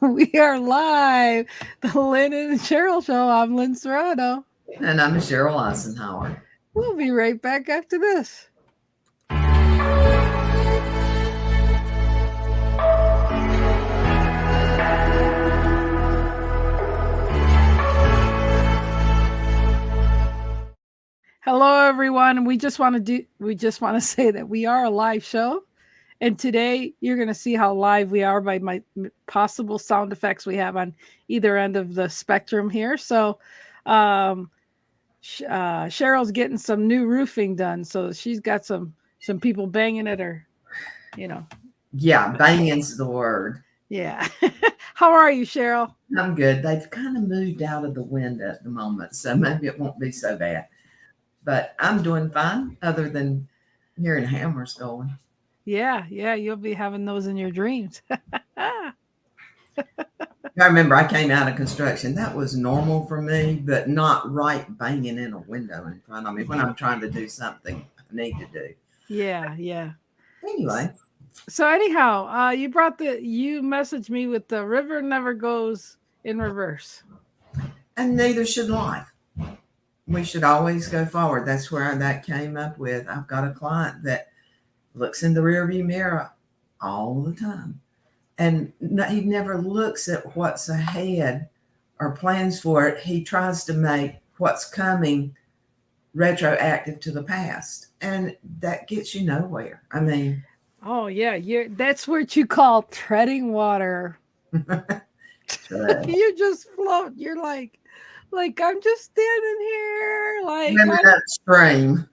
We are live. The Lynn and Cheryl Show. I'm Lynn Serrano. And I'm Sheryl Isenhour. We'll be right back after this. Hello, everyone. We just want to say that we are a live show. And today you're going to see how live we are by my possible sound effects we have on either end of the spectrum here. So, um, Cheryl's getting some new roofing done, so she's got some people banging at her. You know, Yeah, banging's the word. yeah. How are you, Cheryl? I'm good. They've kind of moved out of the wind at the moment, so maybe it won't be so bad. But I'm doing fine, other than hearing hammers going. Yeah, yeah. You'll be having those in your dreams. I remember I came out of construction. That was normal for me, but not right banging in a window in front of me when I'm trying to do something I need to do. Yeah, yeah. Anyway, So anyhow, you messaged me with the river never goes in reverse. and neither should life. We should always go forward. That's where that came up with. I've got a client that looks in the rearview mirror all the time. And he never looks at what's ahead or plans for it. He tries to make what's coming retroactive to the past. And that gets you nowhere. I mean, Oh yeah, that's what you call treading water. You just float. You're like I'm just standing here. Like swimming upstream.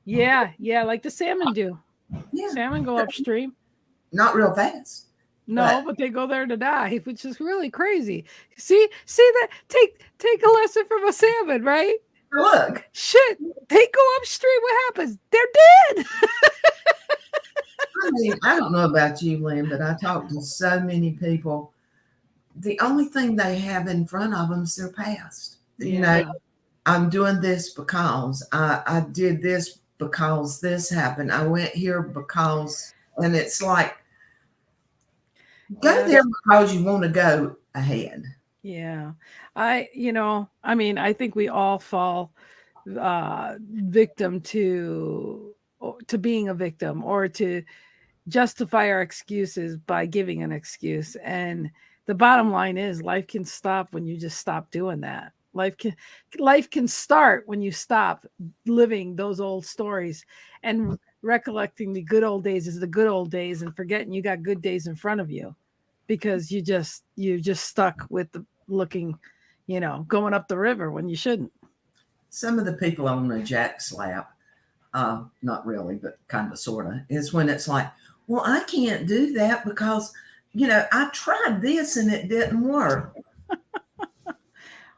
yeah, like the salmon do. Yeah, Salmon go upstream. not real fast. No, But but they go there to die, which is really crazy. See that? Take a lesson from a salmon, right? look, Shit, they go upstream. What happens? They're dead. I mean, I don't know about you, Lynn, but I talk to so many people. The only thing they have in front of them is their past. Yeah, I'm doing this because I did this because this happened. I went here because, and it's like, go yeah, there because you want to go ahead. yeah. I mean, I think we all fall victim to being a victim or to justify our excuses by giving an excuse. And the bottom line is life can stop when you just stop doing that. Life can start when you stop living those old stories and recollecting the good old days as the good old days and forgetting you got good days in front of you because you just stuck with the looking, going up the river when you shouldn't. Some of the people on the jack slap, not really, but kind of, sort of, is when it's like, well, I can't do that because, I tried this and it didn't work.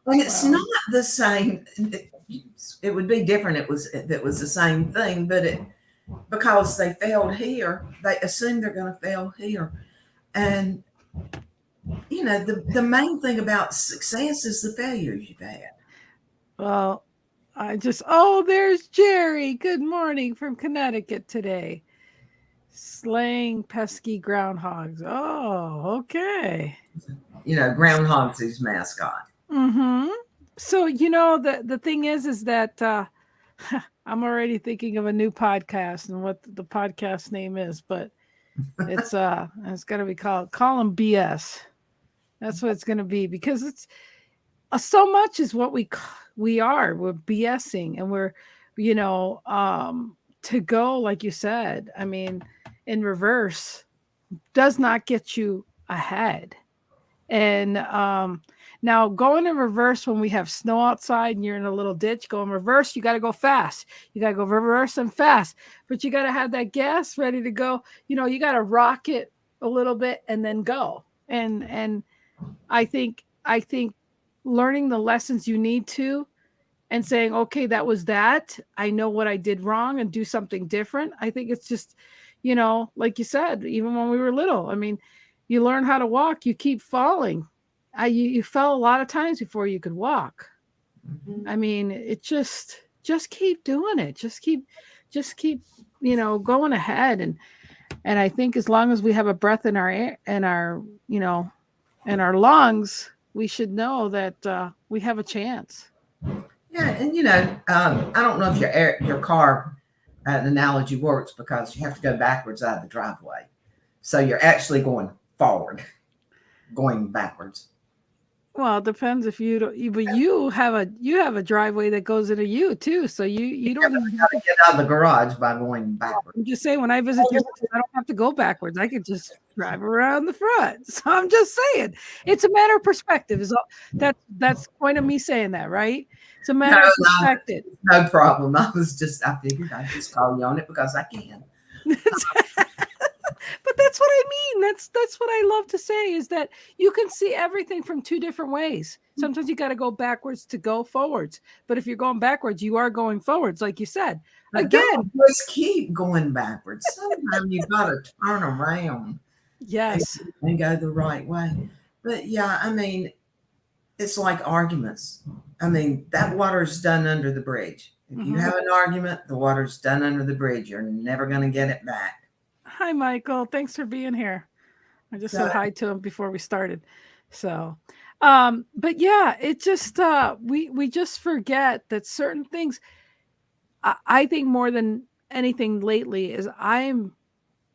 And it's Well, not the same. It would be different if it was the same thing, but because they failed here, they assume they're going to fail here. And the main thing about success is the failures you've had. well, oh, there's Jerry. Good morning from Connecticut today. Slaying pesky groundhogs. Oh, okay. Groundhog's his mascot. Mm-hmm. So the thing is that I'm already thinking of a new podcast and what the podcast name is, but it's gonna be called Call 'em BS. That's what it's gonna be because it's so much is what we are. We're BSing and we're you know to go like you said. I mean, in reverse does not get you ahead. And now going in reverse when we have snow outside and you're in a little ditch, go in reverse, you got to go fast. You got to go reverse and fast, but you got to have that gas ready to go. You got to rock it a little bit and then go. And I think learning the lessons you need to and saying, okay, that was that. I know what I did wrong and do something different. I think it's just, like you said, even when we were little, I mean, you learn how to walk, you keep falling. You fell a lot of times before you could walk. Mhm. I mean, it just keep doing it. Just keep, going ahead. And I think as long as we have a breath in our air, in our, and our lungs, we should know that we have a chance. Yeah, and I don't know if your car analogy works because you have to go backwards out of the driveway, so you're actually going forward, going backwards. Well, it depends if you don't, but you have a driveway that goes into you too, so you Yeah, don't but even I have got to. to get out of the garage by going backwards. I'm just saying, when I visit you, I don't have to go backwards. I could just drive around the front. So I'm just saying, it's a matter of perspective. Is all that's the point of me saying that, right? It's a No, matter of no, perspective. no problem. I figured I'd just call you on it because I can. But that's what I mean. That's what I love to say is that you can see everything from two different ways. Sometimes you got to go backwards to go forwards. But if you're going backwards, you are going forwards, like you said. But don't Again, just keep going backwards. Sometimes you got to turn around and, yes. and go the right way. But yeah, I mean, it's like arguments. I mean, that water's done under the bridge. If you Mhm. have an argument, the water's done under the bridge. You're never going to get it back. Hi, Michael. Thanks for being here. I just So, said hi to him before we started. So, but yeah, it just we just forget that certain things. I think more than anything lately is I'm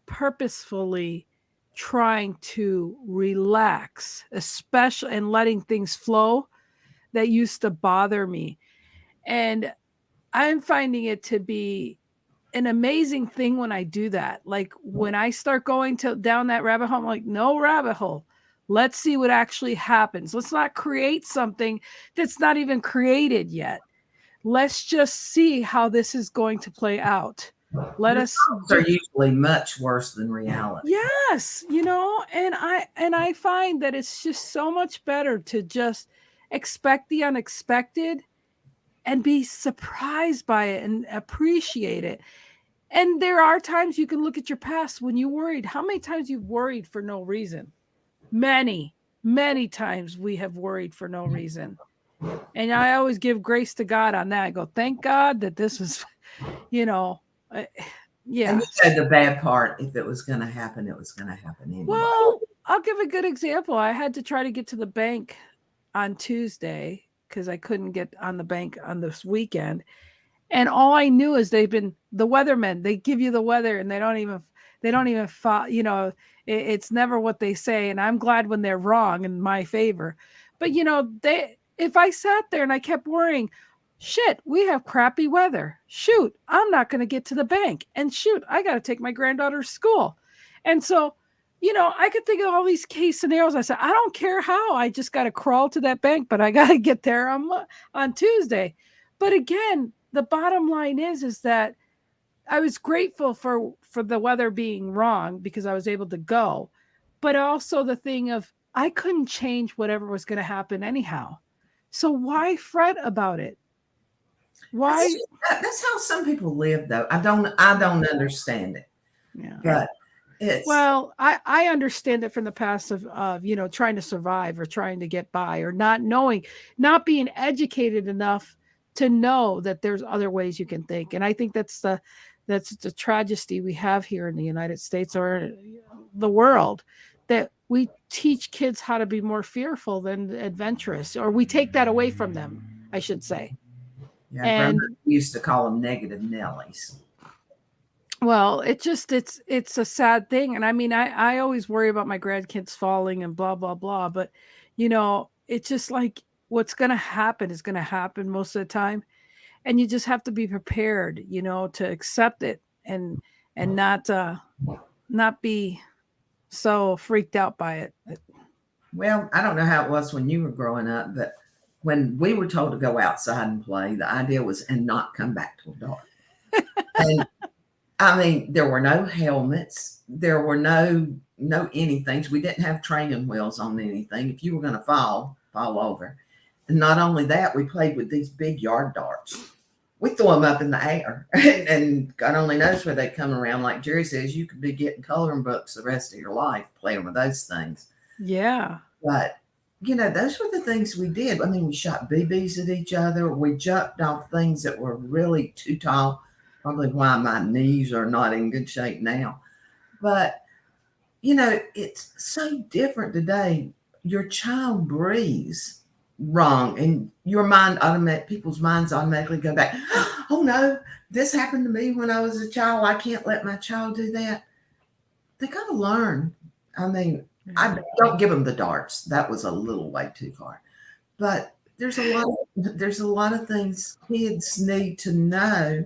purposefully trying to relax, especially and letting things flow that used to bother me. And I'm finding it to be an amazing thing when I do that. Like when I start going to down that rabbit hole, I'm like, no rabbit hole. Let's see what actually happens. Let's not create something that's not even created yet. Let's just see how this is going to play out. Let your us thoughts are do. usually much worse than reality. Yes, and I find that it's just so much better to just expect the unexpected and be surprised by it and appreciate it. And there are times you can look at your past when you worried. How many times you've worried for no reason? Many, many times we have worried for no reason. And I always give grace to God on that. I go, thank God that this was, you know, uh, And you yeah. said the bad part, if it was going to happen, it was going to happen anyway. Well, I'll give a good example. I had to try to get to the bank on Tuesday because I couldn't get on the bank on this weekend. And all I knew is they've been the weathermen. They give you the weather, and they don't even follow. It's never what they say. And I'm glad when they're wrong in my favor. But they if I sat there and I kept worrying, shit, we have crappy weather. Shoot, I'm not going to get to the bank. And shoot, I got to take my granddaughter to school. And so, I could think of all these case scenarios. I said, I don't care how. I just got to crawl to that bank, but I got to get there on Tuesday. But again, the bottom line is that I was grateful for the weather being wrong because I was able to go. But also the thing of I couldn't change whatever was going to happen anyhow. So why fret about it? Why? That's how some people live, though. I don't understand it, Yeah. but it's Well, I understand it from the past of trying to survive or trying to get by or not knowing, not being educated enough to know that there's other ways you can think. And I think that's the tragedy we have here in the United States or the world, that we teach kids how to be more fearful than adventurous, or we take that away from them, I should say. yeah. Grandma And used to call them negative Nellies. well, it's a sad thing, and I mean, I always worry about my grandkids falling and blah blah blah, but it's just like what's gonna happen is gonna happen most of the time, and you just have to be prepared, to accept it and not be so freaked out by it. Well, I don't know how it was when you were growing up, but when we were told to go outside and play, the idea was and not come back till dark. And I mean, there were no helmets, there were no anything. We didn't have training wheels on anything. If you were going to fall over. And not only that, we played with these big yard darts. We throw them up in the air, and God only knows where they come around. Like Jerry says, you could be getting coloring books the rest of your life playing with those things. Yeah. But those were the things we did. I mean, we shot BBs at each other. We jumped off things that were really too tall. Probably why my knees are not in good shape now. But it's so different today. your child breathes wrong, and people's minds automatically go back. Oh no, this happened to me when I was a child. I can't let my child do that. They got to learn. I mean, I don't give them the darts. That was a little way too far. But there's a lot of things kids need to know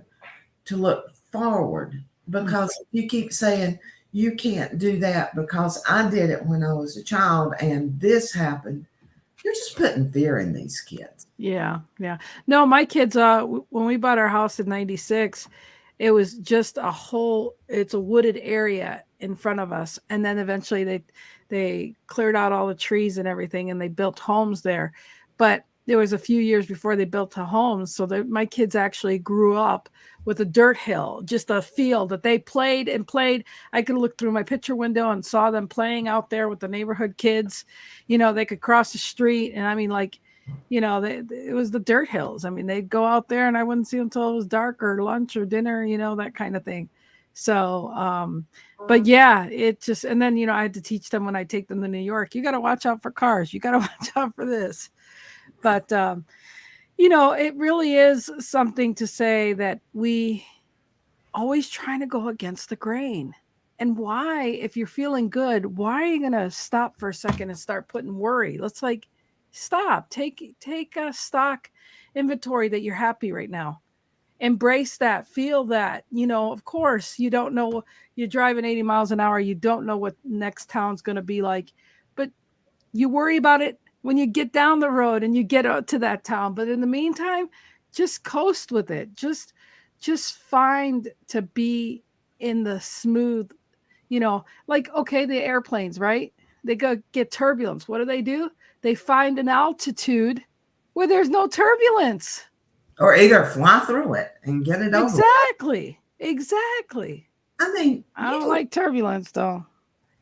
to look forward, because you keep saying you can't do that because I did it when I was a child and this happened. You're just putting fear in these kids. Yeah. No, my kids, when we bought our house in 96, it was just it's a wooded area in front of us. And then eventually they cleared out all the trees and everything and they built homes there. But there was a few years before they built the homes. So my kids actually grew up with a dirt hill, just a field that they played and played. I could look through my picture window and saw them playing out there with the neighborhood kids. They could cross the street. And I mean, like, it was the dirt hills. I mean, they'd go out there and I wouldn't see them until it was dark or lunch or dinner, that kind of thing. So, but yeah, it just, and then, I had to teach them when I take them to New York, you got to watch out for cars. You got to watch out for this. But, it really is something to say that we always trying to go against the grain. And why, if you're feeling good, why are you going to stop for a second and start putting worry? Let's stop, take a stock inventory that you're happy right now. Embrace that, feel that, of course, you don't know, you're driving 80 miles an hour. You don't know what next town's going to be like, but you worry about it when you get down the road and you get out to that town. But in the meantime, just coast with it. Just find to be in the smooth, okay, the airplanes, right? They get turbulence. What do? They find an altitude where there's no turbulence. Or either fly through it and get it over. Exactly. I mean, I don't like turbulence, though.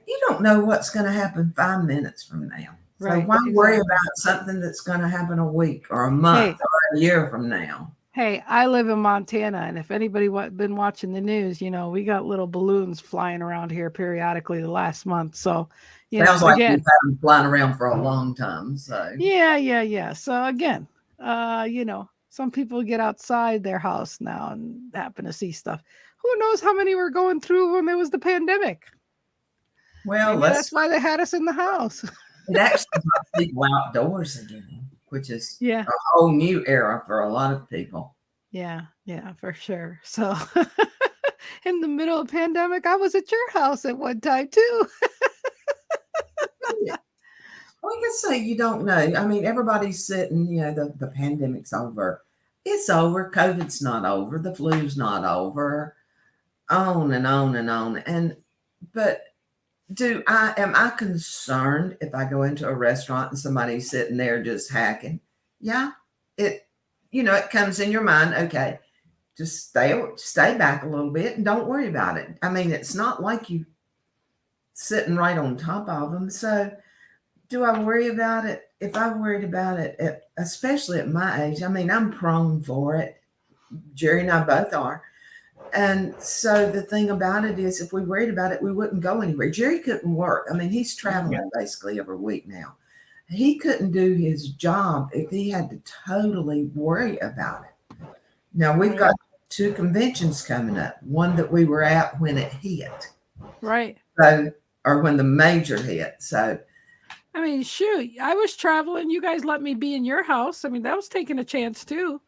You don't know what's going to happen 5 minutes from now. Right, so why worry about something that's going to happen a week or a month or a year from now? Hey, I live in Montana, and if anybody been watching the news, we got little balloons flying around here periodically the last month. So, sounds like you've had them flying around for a long time. So yeah. So again, some people get outside their house now and happen to see stuff. Who knows how many were going through when there was the pandemic? Well, maybe that's why they had us in the house. It actually got people outdoors again, which is a whole new era for a lot of people. Yeah, for sure. So in the middle of pandemic, I was at your house at one time too. Well, I guess you don't know. I mean, everybody's sitting, the pandemic's over. It's over. COVID's not over. The flu's not over. On and on and on. But am I concerned if I go into a restaurant and somebody's sitting there just hacking? Yeah, it comes in your mind. Okay, just stay back a little bit and don't worry about it. I mean, it's not like you sitting right on top of them. So do I worry about it? If I worried about it, especially at my age, I mean, I'm prone for it. Jerry and I both are. And so the thing about it is, if we worried about it, we wouldn't go anywhere. Jerry couldn't work. I mean, he's traveling basically every week now. He couldn't do his job if he had to totally worry about it. Now, we've got 2 conventions coming up, one that we were at when it hit. Right. So, or when the major hit. So, I mean, shoot, I was traveling. You guys let me be in your house. I mean, that was taking a chance too.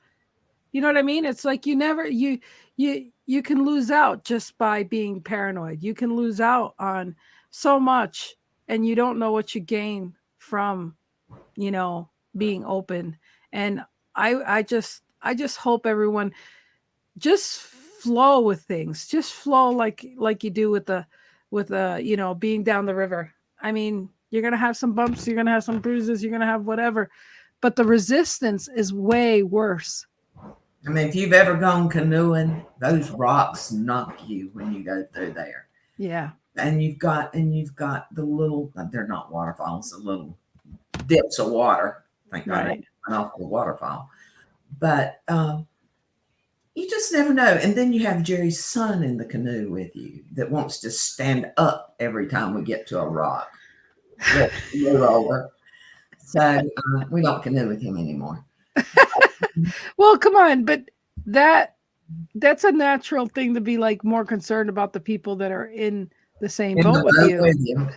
You know what I mean? It's like you can lose out just by being paranoid. You can lose out on so much and you don't know what you gain from, being open. And I just hope everyone just flow with things. Just flow like you do with being down the river. I mean, you're going to have some bumps, you're going to have some bruises, you're going to have whatever, but the resistance is way worse. I mean, if you've ever gone canoeing, those rocks knock you when you go through there. Yeah. And you've got the little, they're not waterfalls, the little dips of water. Thank God I went off the waterfall. But you just never know. And then you have Jerry's son in the canoe with you that wants to stand up every time we get to a rock. Move over. So we don't canoe with him anymore. Well, come on, but that that's a natural thing to be like more concerned about the people that are in the same In the boat with boat you. with you.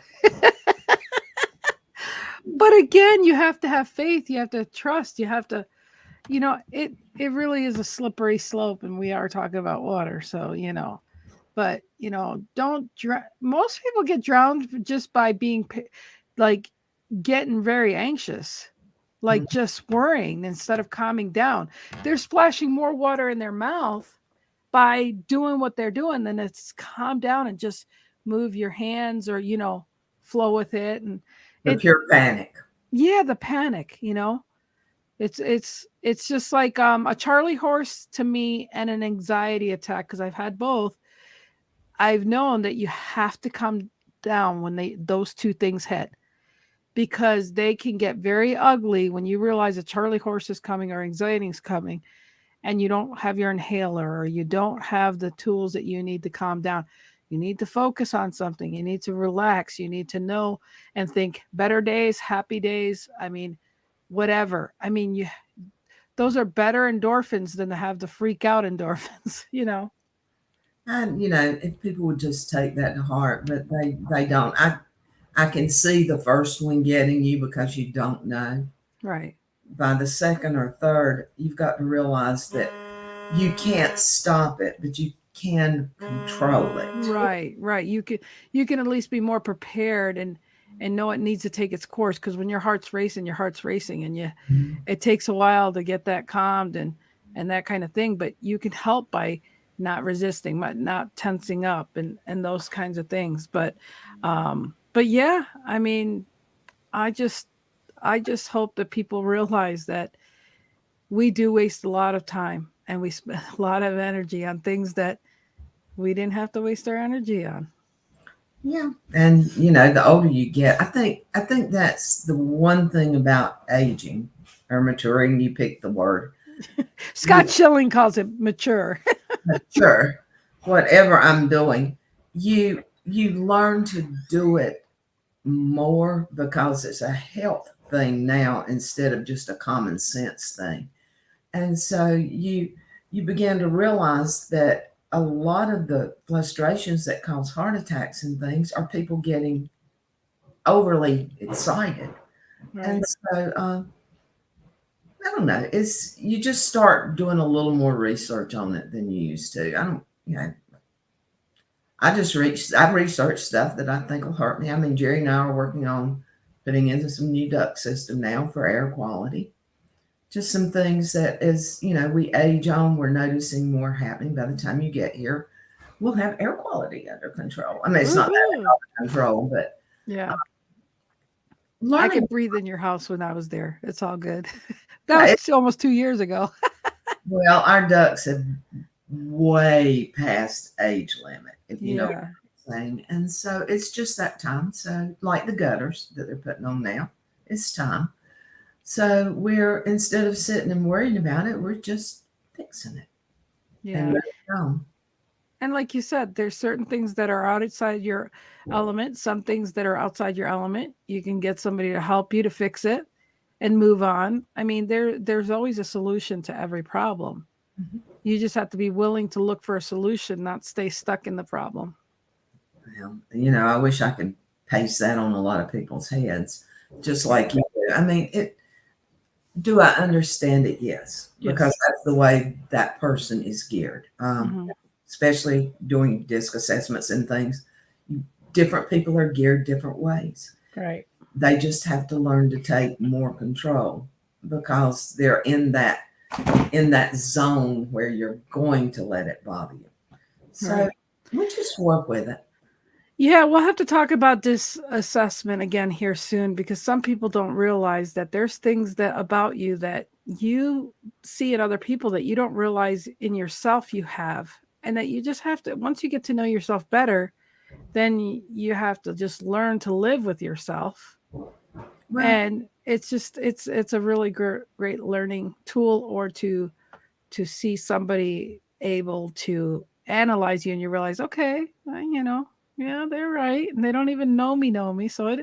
But again, you have to have faith, you have to trust, you have to, it really is a slippery slope, and we are talking about water, so but don't drown. Most people get drowned just by being like getting very anxious, like just worrying instead of calming down. They're splashing more water in their mouth by doing what they're doing than it's calm down and just move your hands, or flow with it. And The it pure panic. yeah, the panic, it's just like a Charlie horse to me, and an anxiety attack, because I've had both. I've known that you have to come down when those two things hit, because they can get very ugly when you realize a Charlie horse is coming or anxiety is coming, and you don't have your inhaler, or you don't have the tools that you need to calm down. You need to focus on something. You need to relax. You need to know and think better days, happy days. I mean, whatever. I mean, those are better endorphins than to have the freak out endorphins. And if people would just take that to heart, but they don't. I can see the first one getting you because you don't know. Right. By the second or third, you've got to realize that you can't stop it, but you can control it. Right, right. You can at least be more prepared, and know it needs to take its course, because when your heart's racing, and it takes a while to get that calmed, and that kind of thing, but you can help by not resisting, not tensing up, and those kinds of things. But yeah, I mean, I just I just hope that people realize that we do waste a lot of time, and we spend a lot of energy on things that we didn't have to waste our energy on. Yeah. And the older you get, I think that's the one thing about aging or maturing, you pick the word. Scott Schilling calls it mature. Sure. Whatever I'm doing, you learn to do it more because it's a health thing now instead of just a common sense thing. And so you begin to realize that a lot of the frustrations that cause heart attacks and things are people getting overly excited. Right. And so I don't know. It's you just start doing a little more research on it than you used to. I don't, I researched stuff that I think will hurt me. I mean, Jerry and I are working on putting into some new duct system now for air quality. Just some things that as we age on, we're noticing more happening. By the time you get here, we'll have air quality under control. I mean, it's not that Woohoo. under control, but Yeah. I learning. could breathe in your house when I was there. It's all good. That Yeah, was almost 2 years ago. well, our ducks have way past age limit, if you know what Yeah. I'm saying. And so it's just that time. So, like the gutters that they're putting on now, it's time. So, we're instead of sitting and worrying about it, we're just fixing it and Yeah. let it go. And like you said, there's certain things that are outside your element, some things that are outside your element. You can get somebody to help you to fix it and move on. I mean, there's always a solution to every problem. Mhm. You just have to be willing to look for a solution, not stay stuck in the problem. Well, I wish I could paste that on a lot of people's heads, just like you do. I mean, do I understand it? Yes, because Yes. that's the way that person is geared. Hmm. Especially doing disc assessments and things. Different people are geared different ways. Right. They just have to learn to take more control because they're in that zone where you're going to let it bother you. So Right. we just work with it. Yeah, we'll have to talk about this assessment again here soon, because some people don't realize that there's things that about you that you see in other people that you don't realize in yourself you have, and that you just have to, once you get to know yourself better, then you have to just learn to live with yourself. Well, And it's a really great learning tool, or to see somebody able to analyze you, and you realize, okay, Yeah, they're right. And they don't even know me. So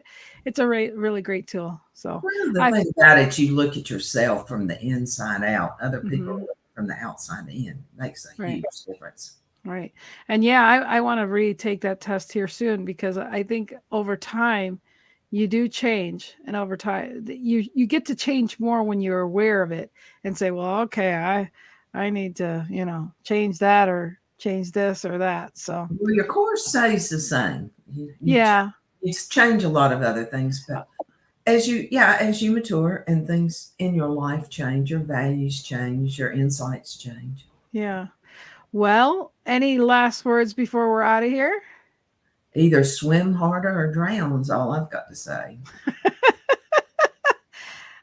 it's a really great tool. So Well, the I, thing about it, you look at yourself from the inside out. Other people mhm, look from the outside in. Makes a right. huge difference. Right. And yeah, I want to retake that test here soon because I think over time you do change, and over time you get to change more when you're aware of it and say, well, okay, I need to, change that or change this or that. So Well, your course stays the same. yeah. You change a lot of other things, uh, but as you mature and things in your life change, your values change, your insights change. Yeah. Well, any last words before we're out of here? Either swim harder or drown is all I've got to say.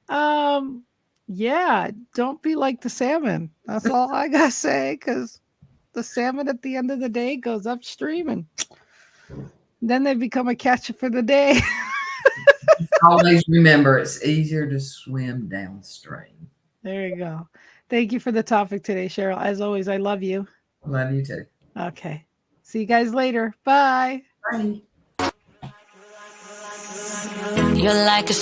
Um yeah, don't be like the salmon. That's all I got to say, cuz the salmon at the end of the day goes upstream and then they become a catcher for the day. Always remember it's easier to swim downstream. There you go. Thank you for the topic today, Sheryl. As always, I love you. Love you too. Okay. See you guys later. Bye. Bye. You're like a